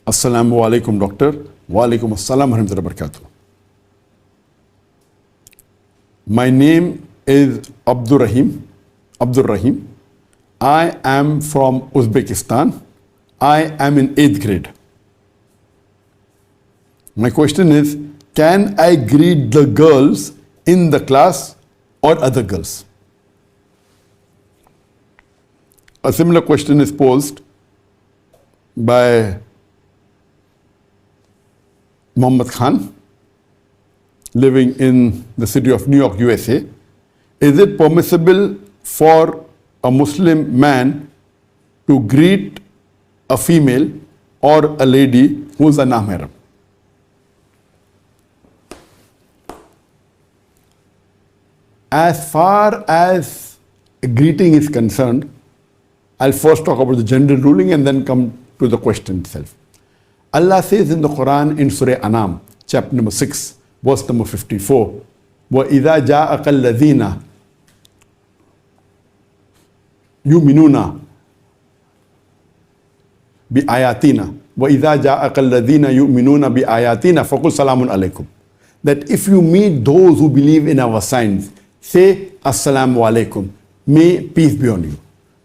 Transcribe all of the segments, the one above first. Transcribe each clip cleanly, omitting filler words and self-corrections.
Assalamu alaikum, doctor. Wa alaikum assalam wa rahmatullahi wa barakatuh. My name is Abdur Rahim. I am from Uzbekistan. I am in 8th grade. My question is, can I greet the girls in the class or other girls? A similar question is posed by Muhammad Khan, living in the city of New York, USA. Is it permissible for a Muslim man to greet a female or a lady who is a non-mahram? As far as greeting is concerned, I'll first talk about the general ruling and then come to the question itself. Allah says in the Quran in Surah Anam, chapter number 6, verse number 54, وَإِذَا جَاءَكَ الَّذِينَ يُؤْمِنُونَ بِآيَاتِنَا وَإِذَا جَاءَكَ الَّذِينَ يُؤْمِنُونَ بِآيَاتِنَا فَقُلْ سَلَامٌ عَلَيْكُمْ. That if you meet those who believe in our signs, say Assalamu alaikum, may peace be on you.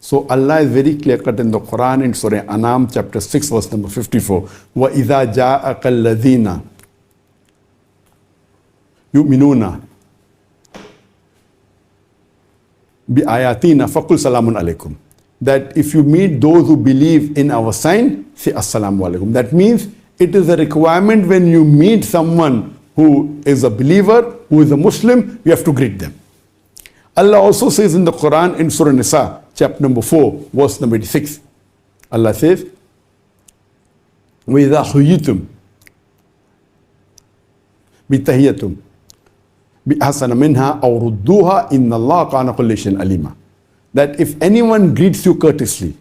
So Allah is very clear-cut in the Quran in Surah Anam chapter 6 verse number 54. وَإِذَا جَاءَكَ الَّذِينَ يُؤْمِنُونَ بِآيَاتِنَا فَقُلْ سَلَامٌ عَلَيْكُمْ. That if you meet those who believe in our sign, say Assalamu alaikum. That means it is a requirement when you meet someone who is a believer, who is a Muslim, you have to greet them. Allah also says in the Quran in Surah Nisa, chapter number 4, verse number 86. Allah says, وَإِذَا حُيِّتُمْ بِتَحِيَّةٌ بِأَحْسَنَ مِنْهَا أَوْ رُدُّوهَا إِنَّ اللَّهَ كَانَ كُلَّ شَيْءٍ عَلِيمًا. That if anyone greets you courteously,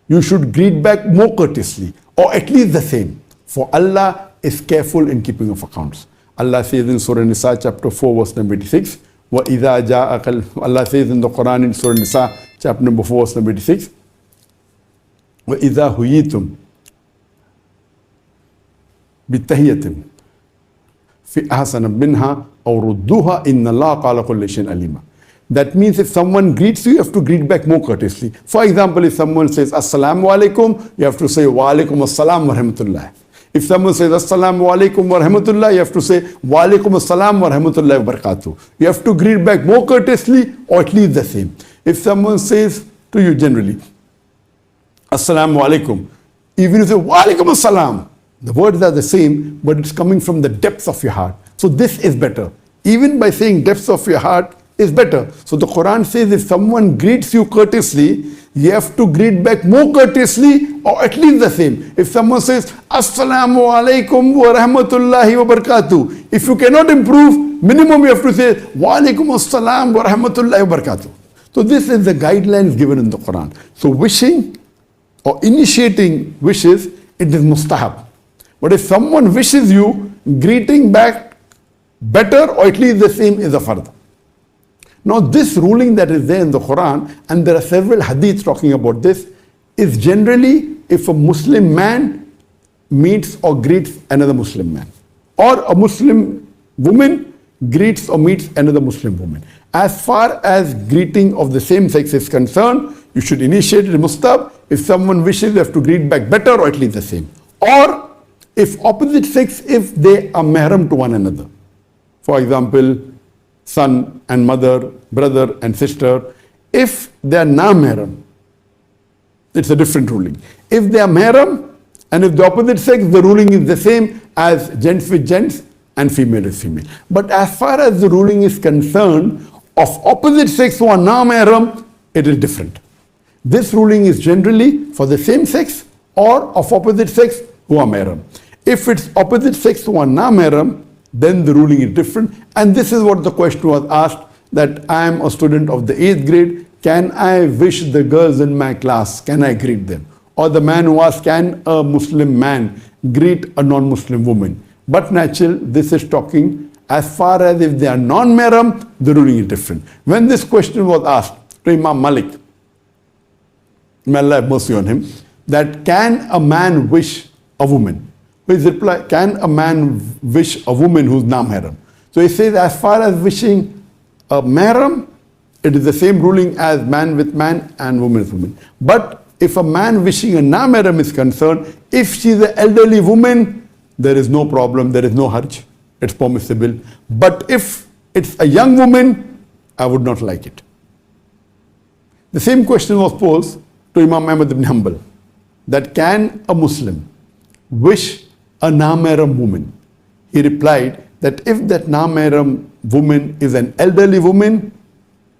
you should greet back more courteously, or at least the same. For Allah is careful in keeping of accounts. Allah says in Surah Nisa, chapter 4, verse number 86, وَإِذَا جَاءَكَ, Allah says in the Quran in Surah Nisa, chapter number 4, verse number 86, وَإِذَا هُيِّتُمْ بِالتَّحِيَّةٍ فِي أَحْسَنَ مِنْهَا أَوْ رُدُّوهَا إِنَّ اللَّهَ قَالَ كُلَّ شَيْءٍ عَلِيمًا. That means if someone greets you, you have to greet back more courteously. For example, if someone says Assalamu alaikum, you have to say Wa alaikum assalam wa rahmatullah. If someone says Assalamu alaikum wa rahmatullah, you have to say Wa alaikum assalam wa rahmatullah wa barakatuh. You have to greet back more courteously or at least the same. If someone says to you generally Assalamu alaikum, even if you say Wa alaikum assalam, the words are the same, but it's coming from the depths of your heart. So this is better. Even by saying depths of your heart is better. So the Quran says if someone greets you courteously, you have to greet back more courteously or at least the same. If someone says Assalamu alaikum wa rahmatullahi wa barakatuh, if you cannot improve, minimum you have to say Wa alaikum assalam wa rahmatullahi wa barakatuh. So this is the guidelines given in the Quran. So wishing or initiating wishes, it is mustahab. But if someone wishes you, greeting back better or at least the same is a fard. Now this ruling that is there in the Quran, and there are several hadiths talking about this, is generally if a Muslim man meets or greets another Muslim man, or a Muslim woman greets or meets another Muslim woman. As far as greeting of the same sex is concerned, you should initiate it mustahab. If someone wishes, you have to greet back better or at least the same. Or if opposite sex, if they are mahram to one another. For example, son and mother, brother and sister, if they are non-mahram, it's a different ruling. If they are mahram and if the opposite sex, the ruling is the same as gents with gents and female with female. But as far as the ruling is concerned, of opposite sex who are non-mahram, it is different. This ruling is generally for the same sex or of opposite sex who are mahram. If it's opposite sex who are non-mahram, then the ruling is different. And this is what the question was asked, that I am a student of the 8th grade. Can I wish the girls in my class? Can I greet them? Or the man who asked, can a Muslim man greet a non-Muslim woman? But natural, this is talking as far as if they are non-mahram, the ruling is different. When this question was asked to Imam Malik, may Allah have mercy on him, that can a man wish a woman. His reply, can a man wish a woman who's na-mahram? So he says, as far as wishing a mahram, it is the same ruling as man with man and woman with woman. But if a man wishing a na-mahram is concerned, if she is an elderly woman, there is no problem, there is no harj, it's permissible. But if it's a young woman, I would not like it. The same question was posed to Imam Ahmad ibn Hanbal, that can a Muslim wish a na-mahram woman? He replied that if that na-mahram woman is an elderly woman,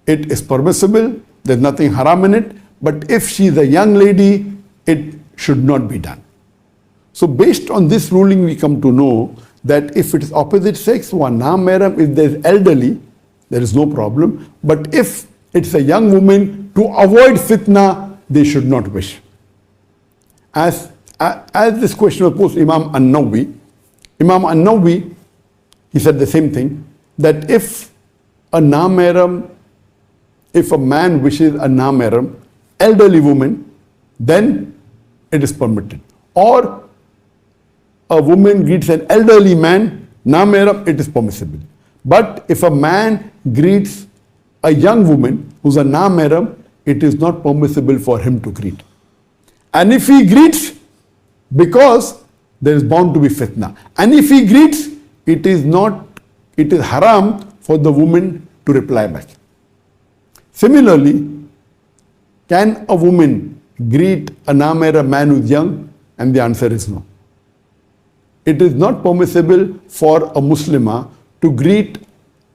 it is permissible, there's nothing haram in it. But if she is a young lady, it should not be done. So based on this ruling, we come to know that if it is opposite sex, one na-mahram, if there is elderly, there is no problem. But if it's a young woman, to avoid fitna, they should not wish. As this question was posed to Imam An-Nawawi, he said the same thing, that if a na-mahram, if a man wishes a na-mahram, elderly woman, then it is permitted. Or a woman greets an elderly man, na-mahram, it is permissible. But if a man greets a young woman who's a na-mahram, it is not permissible for him to greet. And if he greets, because there is bound to be fitna. And if he greets, it is haram for the woman to reply back. Similarly, can a woman greet a na-mahram man who is young? And the answer is no. It is not permissible for a Muslimah to greet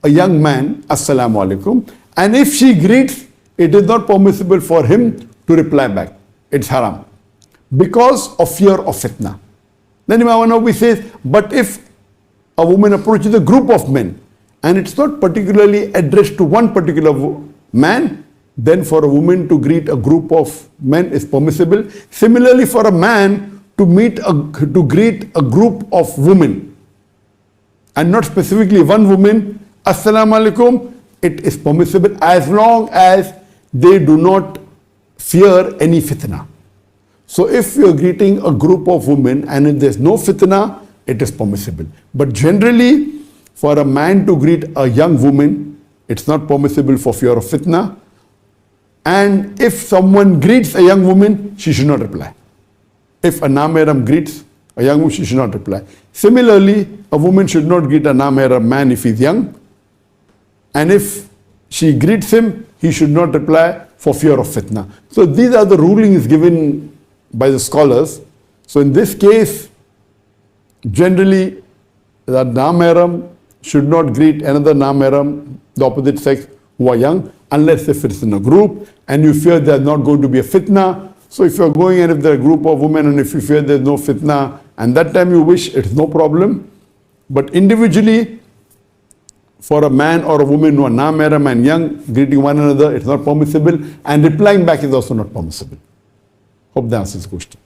a young man, Assalamu alaikum. And if she greets, it is not permissible for him to reply back. It's haram. Because of fear of fitna. Then Imam Nawawi says, but if a woman approaches a group of men and it's not particularly addressed to one particular man, then for a woman to greet a group of men is permissible. Similarly, for a man to greet a group of women and not specifically one woman, Assalamu alaikum, it is permissible as long as they do not fear any fitna. So if you are greeting a group of women and if there is no fitna, it is permissible. But generally, for a man to greet a young woman, it's not permissible for fear of fitna. And if someone greets a young woman, she should not reply. If a na-mahram greets a young woman, she should not reply. Similarly, a woman should not greet a na-mahram man if he's young. And if she greets him, he should not reply for fear of fitna. So these are the rulings given by the scholars. So in this case, generally, the na-mahram should not greet another na-mahram, the opposite sex, who are young, unless if it's in a group and you fear there's not going to be a fitna. So if you're going and if there are a group of women and if you fear there's no fitna, and that time you wish, it's no problem. But individually, for a man or a woman who are na-mahram and young, greeting one another, it's not permissible. And replying back is also not permissible. Hope that answers the question.